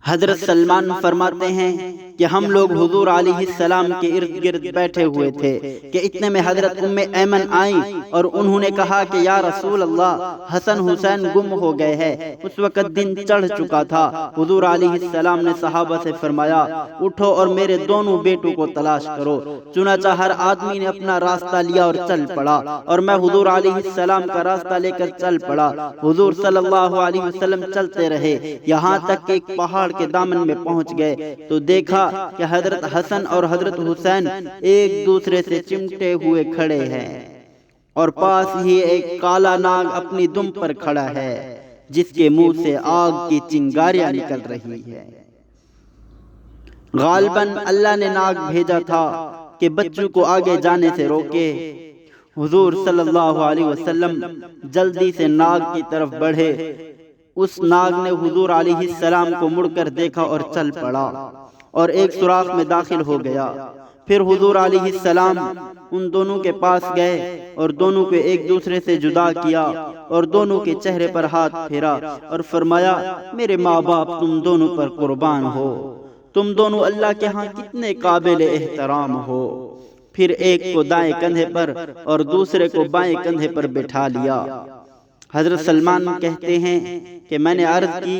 حضرت سلمان فرماتے ہیں کہ ہم لوگ حضور علیہ السلام کے ارد گرد بیٹھے ہوئے تھے کہ اتنے میں حضرت ام ایمن آئیں اور انہوں نے کہا کہ یا رسول اللہ، حسن حسین گم ہو گئے ہیں۔ اس وقت دن چڑھ چکا تھا۔ حضور علیہ السلام نے صحابہ سے فرمایا، اٹھو اور میرے دونوں بیٹوں کو تلاش کرو۔ چنانچہ ہر آدمی نے اپنا راستہ لیا اور چل پڑا، اور میں حضور علیہ السلام کا راستہ لے کر چل پڑا۔ حضور صلی اللہ علیہ وسلم چلتے رہے، یہاں تک کہ ایک پہاڑ کے دامن میں پہنچ گئے تو دیکھا کہ حضرت حسن اور حضرت حسین ایک دوسرے سے چمٹے ہوئے کھڑے ہیں، اور پاس ہی ایک کالا ناگ اپنی دم پر کھڑا ہے جس کے منہ سے آگ کی چنگاریاں نکل رہی ہے۔ غالباً اللہ نے ناگ بھیجا تھا کہ بچوں کو آگے جانے سے روکے۔ حضور صلی اللہ علیہ وسلم جلدی سے ناگ کی طرف بڑھے۔ اس ناگ نے حضور علیہ السلام کو مڑ کر دیکھا اور چل پڑا اور ایک سوراخ میں داخل ہو گیا۔ پھر حضور علیہ السلام ان دونوں کے پاس گئے اور دونوں کو ایک دوسرے سے جدا کیا اور دونوں کے چہرے پر ہاتھ پھیرا اور فرمایا، میرے ماں باپ تم دونوں پر قربان ہو، تم دونوں اللہ کے ہاں کتنے قابل احترام ہو۔ پھر ایک کو دائیں کندھے پر اور دوسرے کو بائیں کندھے پر بٹھا لیا۔ حضرت سلمان کہتے ہیں کہ میں نے عرض کی